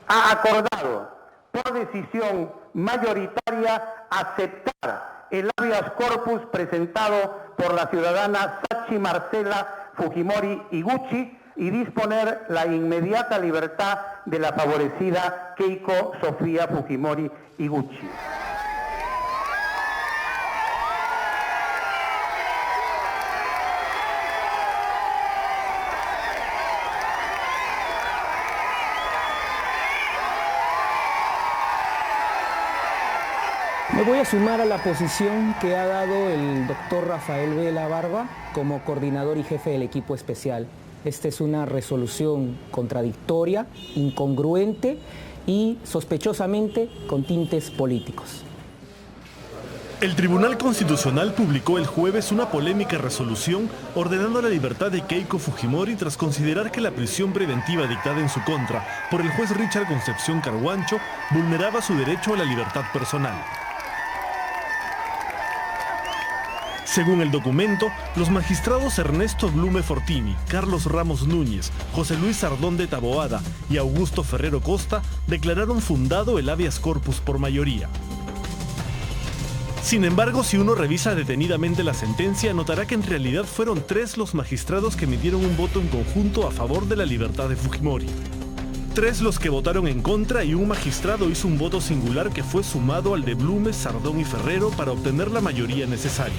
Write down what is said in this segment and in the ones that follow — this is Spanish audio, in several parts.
ha acordado por decisión mayoritaria aceptar el habeas corpus presentado por la ciudadana Sachi Marcela Fujimori Iguchi y disponer la inmediata libertad de la favorecida Keiko Sofía Fujimori Iguchi. Me voy a sumar a la posición que ha dado el doctor Rafael Vela Barba como coordinador y jefe del equipo especial. Esta es una resolución contradictoria, incongruente y sospechosamente con tintes políticos. El Tribunal Constitucional publicó el jueves una polémica resolución ordenando la libertad de Keiko Fujimori tras considerar que la prisión preventiva dictada en su contra por el juez Richard Concepción Carhuancho vulneraba su derecho a la libertad personal. Según el documento, los magistrados Ernesto Blume Fortini, Carlos Ramos Núñez, José Luis Sardón de Taboada y Augusto Ferrero Costa declararon fundado el habeas corpus por mayoría. Sin embargo, si uno revisa detenidamente la sentencia, notará que en realidad fueron 3 los magistrados que emitieron un voto en conjunto a favor de la libertad de Fujimori. 3 los que votaron en contra y un magistrado hizo un voto singular que fue sumado al de Blume, Sardón y Ferrero para obtener la mayoría necesaria.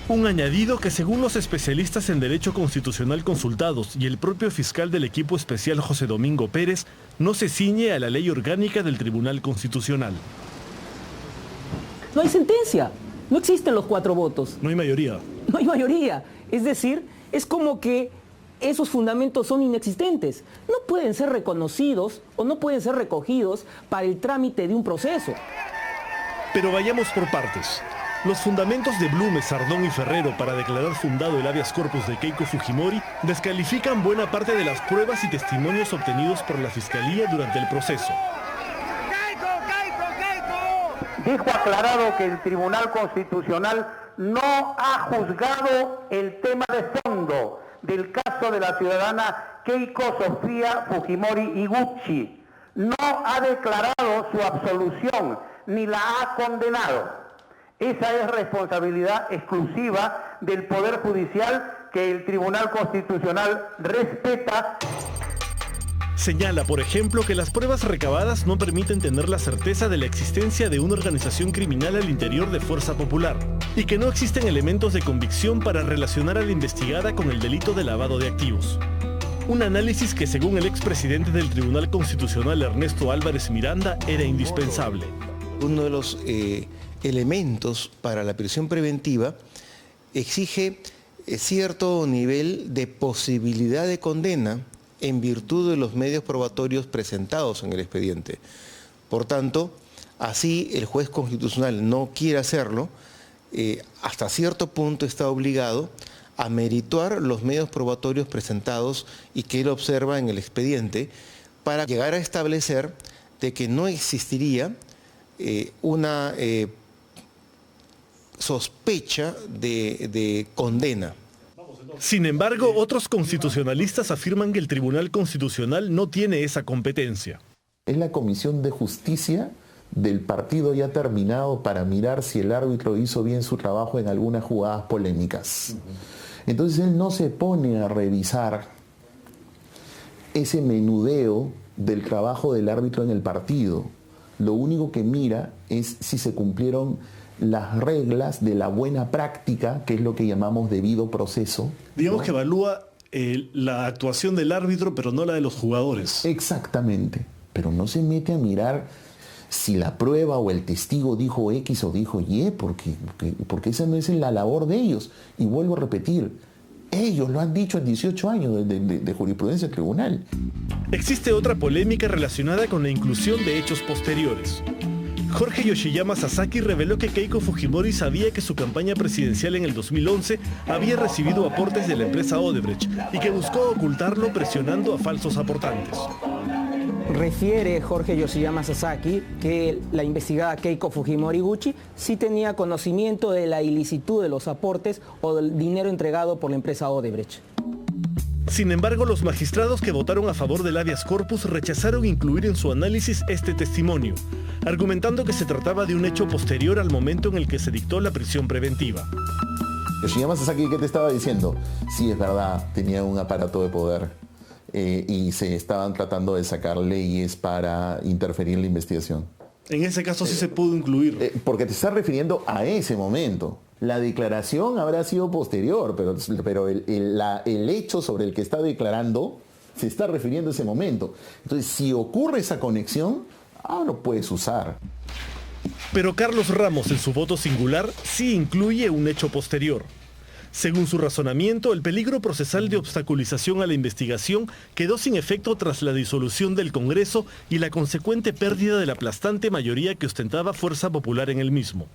Un añadido que, según los especialistas en derecho constitucional consultados y el propio fiscal del equipo especial José Domingo Pérez, no se ciñe a la ley orgánica del Tribunal Constitucional. No hay sentencia, no existen los 4 votos. No hay mayoría. No hay mayoría, es decir, es como que esos fundamentos son inexistentes. No pueden ser reconocidos o no pueden ser recogidos para el trámite de un proceso. Pero vayamos por partes. Los fundamentos de Blume, Sardón y Ferrero para declarar fundado el habeas corpus de Keiko Fujimori descalifican buena parte de las pruebas y testimonios obtenidos por la Fiscalía durante el proceso. Dejo aclarado que el Tribunal Constitucional no ha juzgado el tema de fondo del caso de la ciudadana Keiko Sofía Fujimori Iguchi. No ha declarado su absolución ni la ha condenado. Esa es responsabilidad exclusiva del Poder Judicial que el Tribunal Constitucional respeta. Señala, por ejemplo, que las pruebas recabadas no permiten tener la certeza de la existencia de una organización criminal al interior de Fuerza Popular y que no existen elementos de convicción para relacionar a la investigada con el delito de lavado de activos. Un análisis que, según el expresidente del Tribunal Constitucional, Ernesto Álvarez Miranda, era indispensable. Uno de los elementos para la prisión preventiva exige cierto nivel de posibilidad de condena en virtud de los medios probatorios presentados en el expediente. Por tanto, así el juez constitucional no quiere hacerlo, hasta cierto punto está obligado a merituar los medios probatorios presentados y que él observa en el expediente para llegar a establecer de que no existiría una sospecha de condena. Sin embargo, otros constitucionalistas afirman que el Tribunal Constitucional no tiene esa competencia. Es la Comisión de Justicia del partido ya terminado para mirar si el árbitro hizo bien su trabajo en algunas jugadas polémicas. Entonces él no se pone a revisar ese menudeo del trabajo del árbitro en el partido. Lo único que mira es si se cumplieron las reglas de la buena práctica, que es lo que llamamos debido proceso. Digamos, ¿no? que evalúa la actuación del árbitro, pero no la de los jugadores. Exactamente, pero no se mete a mirar si la prueba o el testigo dijo X o dijo Y, porque esa no es la labor de ellos. Y vuelvo a repetir, ellos lo han dicho en 18 años de jurisprudencia del tribunal. Existe otra polémica relacionada con la inclusión de hechos posteriores. Jorge Yoshiyama Sasaki reveló que Keiko Fujimori sabía que su campaña presidencial en el 2011 había recibido aportes de la empresa Odebrecht y que buscó ocultarlo presionando a falsos aportantes. Refiere Jorge Yoshiyama Sasaki que la investigada Keiko Fujimori Iguchi sí tenía conocimiento de la ilicitud de los aportes o del dinero entregado por la empresa Odebrecht. Sin embargo, los magistrados que votaron a favor del habeas corpus rechazaron incluir en su análisis este testimonio, argumentando que se trataba de un hecho posterior al momento en el que se dictó la prisión preventiva. Yoshiyama Sasaki, ¿qué te estaba diciendo? Sí, es verdad, tenía un aparato de poder y se estaban tratando de sacar leyes para interferir en la investigación. En ese caso sí se pudo incluir. Porque te estás refiriendo a ese momento. La declaración habrá sido posterior, pero el hecho sobre el que está declarando se está refiriendo a ese momento. Entonces, si ocurre esa conexión, lo puedes usar. Pero Carlos Ramos, en su voto singular, sí incluye un hecho posterior. Según su razonamiento, el peligro procesal de obstaculización a la investigación quedó sin efecto tras la disolución del Congreso y la consecuente pérdida de la aplastante mayoría que ostentaba fuerza popular en el mismo.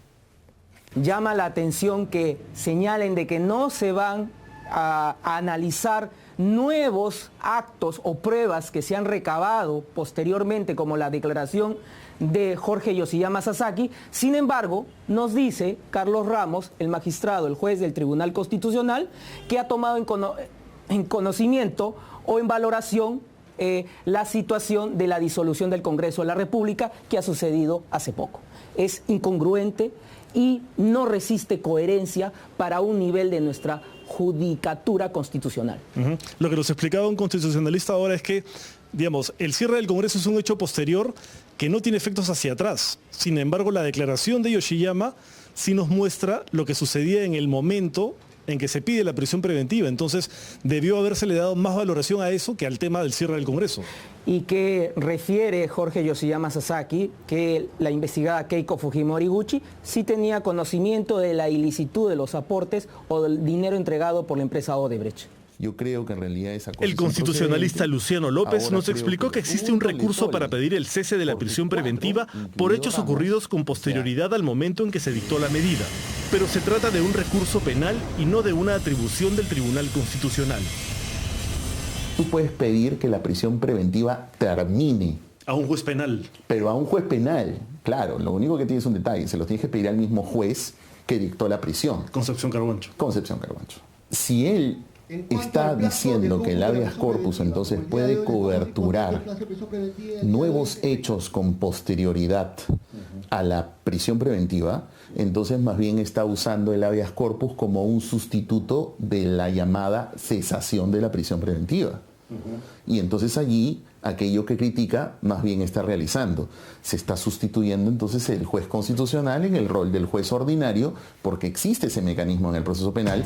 Llama la atención que señalen de que no se van a analizar nuevos actos o pruebas que se han recabado posteriormente, como la declaración de Jorge Yoshiyama Sasaki. Sin embargo, nos dice Carlos Ramos, el magistrado, el juez del Tribunal Constitucional, que ha tomado en conocimiento o en valoración la situación de la disolución del Congreso de la República que ha sucedido hace poco. Es incongruente y no resiste coherencia para un nivel de nuestra judicatura constitucional. Lo que nos explicaba un constitucionalista ahora es que, digamos, el cierre del Congreso es un hecho posterior que no tiene efectos hacia atrás. Sin embargo, la declaración de Yoshiyama sí nos muestra lo que sucedía en el momento en que se pide la prisión preventiva. Entonces, debió habérsele dado más valoración a eso que al tema del cierre del Congreso. Y que refiere Jorge Yoshiyama Sasaki que la investigada Keiko Fujimori Gucci sí tenía conocimiento de la ilicitud de los aportes o del dinero entregado por la empresa Odebrecht. Yo creo que en realidad esa cosa El constitucionalista Luciano López nos explicó que existe un recurso para pedir el cese de la prisión preventiva por hechos ocurridos con posterioridad al momento en que se dictó la medida. Pero se trata de un recurso penal y no de una atribución del Tribunal Constitucional. Tú puedes pedir que la prisión preventiva termine. A un juez penal. Pero a un juez penal, claro. Lo único que tienes es un detalle. Se lo tienes que pedir al mismo juez que dictó la prisión. Concepción Carbancho. Concepción Carbancho. Si él está diciendo que el habeas corpus entonces puede coberturar nuevos hechos con posterioridad a la prisión preventiva, entonces más bien está usando el habeas corpus como un sustituto de la llamada cesación de la prisión preventiva. Y entonces allí aquello que critica más bien está realizando. Se está sustituyendo entonces el juez constitucional en el rol del juez ordinario porque existe ese mecanismo en el proceso penal.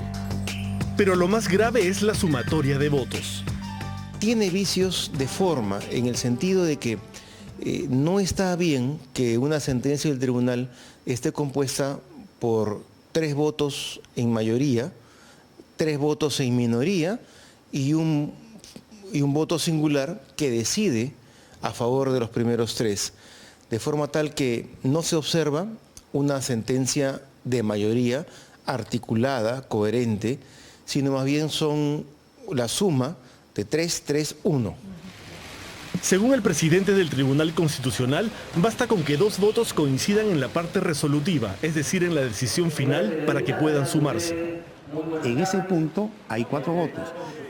Pero lo más grave es la sumatoria de votos. Tiene vicios de forma en el sentido de que no está bien que una sentencia del tribunal esté compuesta por 3 votos en mayoría, 3 votos en minoría y un voto singular que decide a favor de los primeros 3, de forma tal que no se observa una sentencia de mayoría articulada, coherente, sino más bien son la suma de 3-3-1. Según el presidente del Tribunal Constitucional, basta con que 2 votos coincidan en la parte resolutiva, es decir, en la decisión final, para que puedan sumarse. En ese punto hay 4 votos.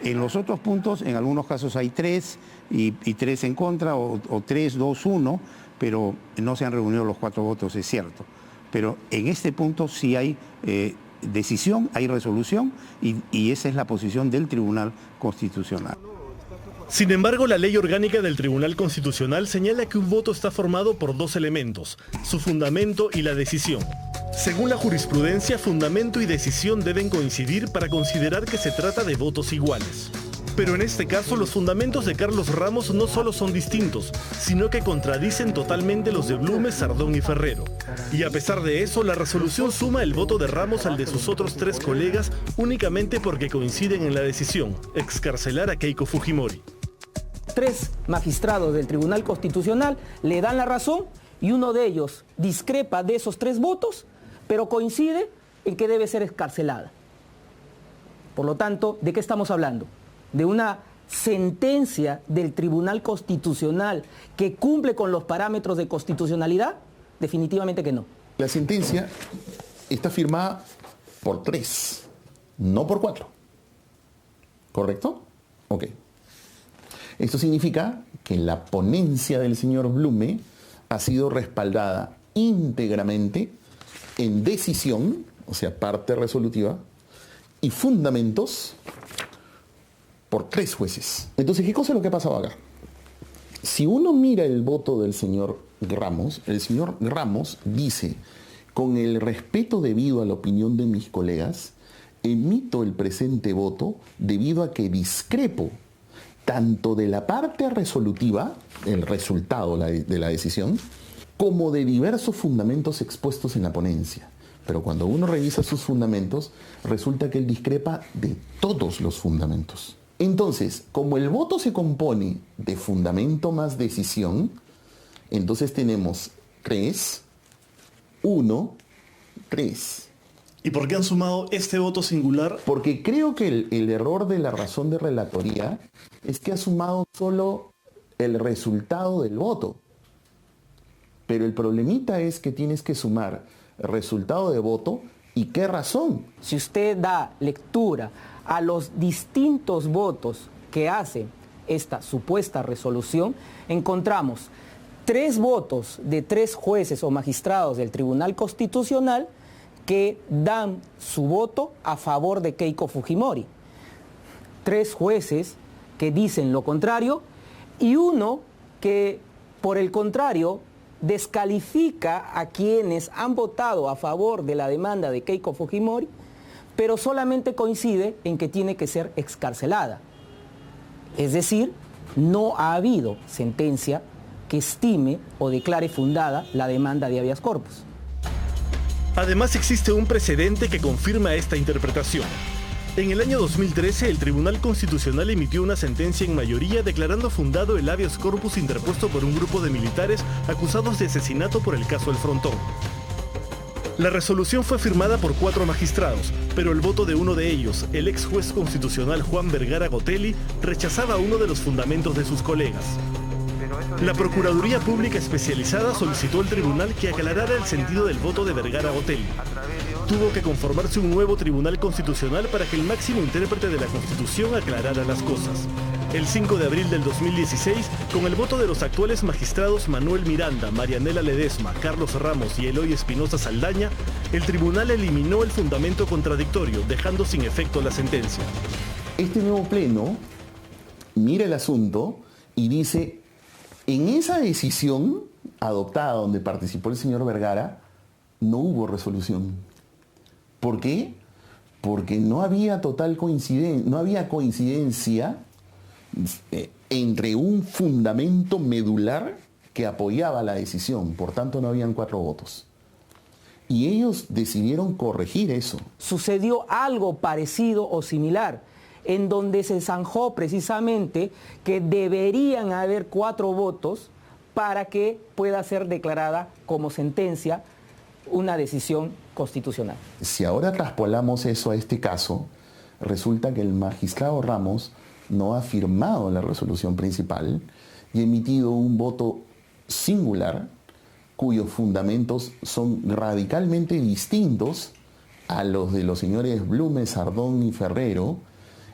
En los otros puntos, en algunos casos hay 3 y 3 en contra o 3, 2, 1, pero no se han reunido los 4 votos, es cierto. Pero en este punto sí hay decisión, hay resolución y esa es la posición del Tribunal Constitucional. Sin embargo, la ley orgánica del Tribunal Constitucional señala que un voto está formado por 2 elementos, su fundamento y la decisión. Según la jurisprudencia, fundamento y decisión deben coincidir para considerar que se trata de votos iguales. Pero en este caso, los fundamentos de Carlos Ramos no solo son distintos, sino que contradicen totalmente los de Blume, Sardón y Ferrero. Y a pesar de eso, la resolución suma el voto de Ramos al de sus otros 3 colegas únicamente porque coinciden en la decisión, excarcelar a Keiko Fujimori. 3 magistrados del Tribunal Constitucional le dan la razón y uno de ellos discrepa de esos 3 votos, pero coincide en que debe ser excarcelada. Por lo tanto, ¿de qué estamos hablando? ¿De una sentencia del Tribunal Constitucional que cumple con los parámetros de constitucionalidad? Definitivamente que no. La sentencia está firmada por 3, no por 4. ¿Correcto? Ok. Esto significa que la ponencia del señor Blume ha sido respaldada íntegramente en decisión, o sea, parte resolutiva, y fundamentos por 3 jueces. Entonces, ¿qué cosa es lo que ha pasado acá? Si uno mira el voto del señor Ramos, el señor Ramos dice, con el respeto debido a la opinión de mis colegas, emito el presente voto debido a que discrepo tanto de la parte resolutiva, el resultado de la decisión, como de diversos fundamentos expuestos en la ponencia. Pero cuando uno revisa sus fundamentos, resulta que él discrepa de todos los fundamentos. Entonces, como el voto se compone de fundamento más decisión, entonces tenemos 3, 1, 3. ¿Y por qué han sumado este voto singular? Porque creo que el error de la razón de relatoría es que ha sumado solo el resultado del voto. Pero el problemita es que tienes que sumar el resultado de voto y qué razón. Si usted da lectura a los distintos votos que hace esta supuesta resolución, encontramos 3 votos de 3 jueces o magistrados del Tribunal Constitucional que dan su voto a favor de Keiko Fujimori. 3 jueces que dicen lo contrario y uno que, por el contrario, descalifica a quienes han votado a favor de la demanda de Keiko Fujimori, pero solamente coincide en que tiene que ser excarcelada. Es decir, no ha habido sentencia que estime o declare fundada la demanda de habeas corpus. Además, existe un precedente que confirma esta interpretación. En el año 2013, el Tribunal Constitucional emitió una sentencia en mayoría declarando fundado el habeas corpus interpuesto por un grupo de militares acusados de asesinato por el caso El Frontón. La resolución fue firmada por 4 magistrados, pero el voto de uno de ellos, el ex juez constitucional Juan Vergara Gotelli, rechazaba uno de los fundamentos de sus colegas. La Procuraduría Pública Especializada solicitó al tribunal que aclarara el sentido del voto de Vergara Gotelli. Tuvo que conformarse un nuevo Tribunal Constitucional para que el máximo intérprete de la Constitución aclarara las cosas. El 5 de abril del 2016, con el voto de los actuales magistrados Manuel Miranda, Marianela Ledesma, Carlos Ramos y Eloy Espinosa Saldaña, el tribunal eliminó el fundamento contradictorio, dejando sin efecto la sentencia. Este nuevo pleno mira el asunto y dice, en esa decisión adoptada donde participó el señor Vergara, no hubo resolución. ¿Por qué? Porque no había coincidencia entre un fundamento medular que apoyaba la decisión, por tanto no habían 4 votos. Y ellos decidieron corregir eso. Sucedió algo parecido o similar, en donde se zanjó precisamente que deberían haber 4 votos para que pueda ser declarada como sentencia una decisión constitucional. Si ahora traspolamos eso a este caso, resulta que el magistrado Ramos no ha firmado la resolución principal y ha emitido un voto singular cuyos fundamentos son radicalmente distintos a los de los señores Blume, Sardón y Ferrero,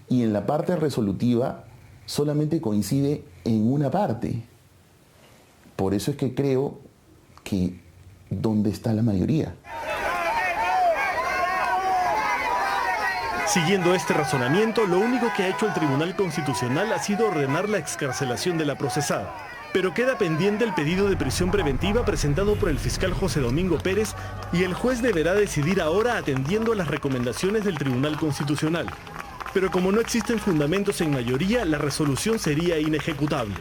y en la parte resolutiva solamente coincide en una parte. Por eso es que creo que ¿dónde está la mayoría? Siguiendo este razonamiento, lo único que ha hecho el Tribunal Constitucional ha sido ordenar la excarcelación de la procesada. Pero queda pendiente el pedido de prisión preventiva presentado por el fiscal José Domingo Pérez y el juez deberá decidir ahora atendiendo a las recomendaciones del Tribunal Constitucional. Pero como no existen fundamentos en mayoría, la resolución sería inejecutable.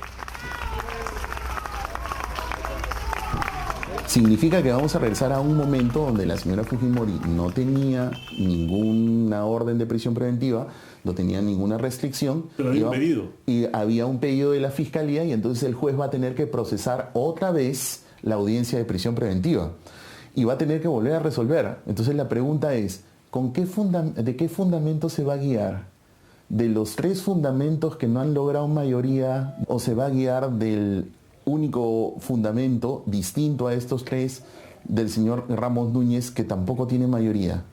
Significa que vamos a regresar a un momento donde la señora Fujimori no tenía ninguna orden de prisión preventiva, no tenía ninguna restricción. Pero había un pedido. Y había un pedido de la Fiscalía y entonces el juez va a tener que procesar otra vez la audiencia de prisión preventiva. Y va a tener que volver a resolver. Entonces la pregunta es, ¿de qué fundamento se va a guiar? ¿De los 3 fundamentos que no han logrado mayoría o se va a guiar del único fundamento distinto a estos 3 del señor Ramos Núñez que tampoco tiene mayoría?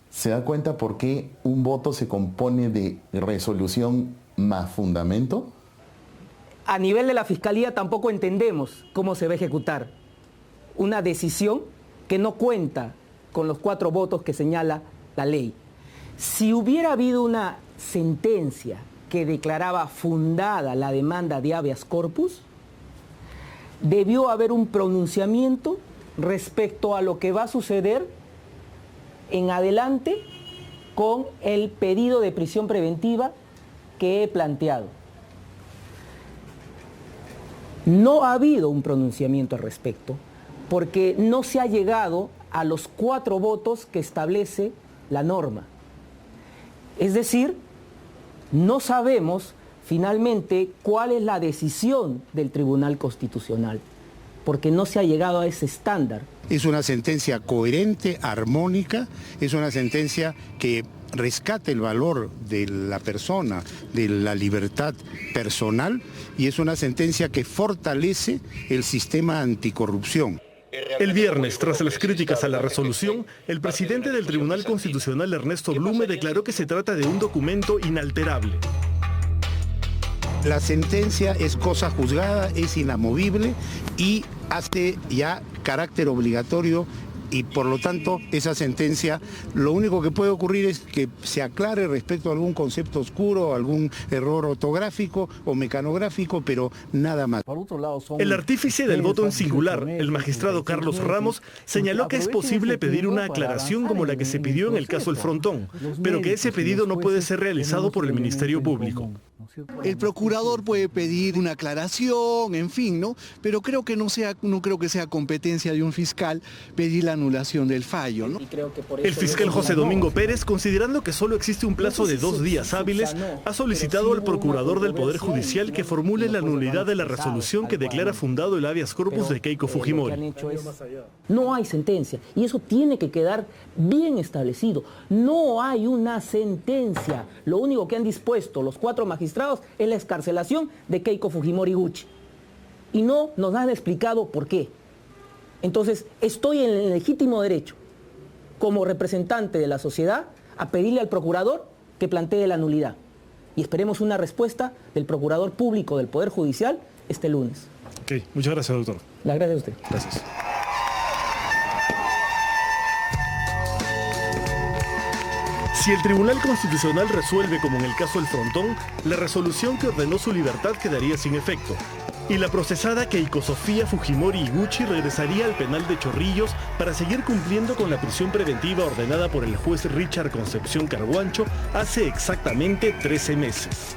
¿Se da cuenta por qué un voto se compone de resolución más fundamento. A nivel de la Fiscalía tampoco entendemos cómo se va a ejecutar una decisión que no cuenta con los 4 votos que señala la ley. Si hubiera habido una sentencia que declaraba fundada la demanda de habeas corpus, debió haber un pronunciamiento respecto a lo que va a suceder en adelante con el pedido de prisión preventiva que he planteado. No ha habido un pronunciamiento al respecto porque no se ha llegado a los 4 votos que establece la norma. Es decir, no sabemos finalmente cuál es la decisión del Tribunal Constitucional, porque no se ha llegado a ese estándar. Es una sentencia coherente, armónica, es una sentencia que rescata el valor de la persona, de la libertad personal, y es una sentencia que fortalece el sistema anticorrupción. El viernes, tras las críticas a la resolución, el presidente del Tribunal Constitucional, Ernesto Blume, declaró que se trata de un documento inalterable. La sentencia es cosa juzgada, es inamovible y hace ya carácter obligatorio, y por lo tanto esa sentencia, lo único que puede ocurrir es que se aclare respecto a algún concepto oscuro, algún error ortográfico o mecanográfico, pero nada más. El artífice del voto en singular, el magistrado Carlos Ramos, señaló que es posible pedir una aclaración como la que se pidió en el caso El Frontón, pero que ese pedido no puede ser realizado por el Ministerio Público. El procurador puede pedir una aclaración, en fin, ¿no? Pero creo que no creo que sea competencia de un fiscal pedir la anulación del fallo, ¿no? El fiscal José Domingo Pérez, considerando que solo existe un plazo de 2 días hábiles, ha solicitado al procurador del Poder Judicial que formule la nulidad de la resolución que declara fundado el habeas corpus de Keiko Fujimori. No hay sentencia y eso tiene que quedar bien establecido. No hay una sentencia. Lo único que han dispuesto los 4 magistrados es la excarcelación de Keiko Fujimori Gucci. Y no nos han explicado por qué. Entonces, estoy en el legítimo derecho, como representante de la sociedad, a pedirle al procurador que plantee la nulidad. Y esperemos una respuesta del Procurador Público del Poder Judicial este lunes. Ok, muchas gracias, doctor. Las gracias a usted. Gracias. Si el Tribunal Constitucional resuelve como en el caso El Frontón, la resolución que ordenó su libertad quedaría sin efecto. Y la procesada Keiko Sofía Fujimori Iguchi regresaría al penal de Chorrillos para seguir cumpliendo con la prisión preventiva ordenada por el juez Richard Concepción Carguancho hace exactamente 13 meses.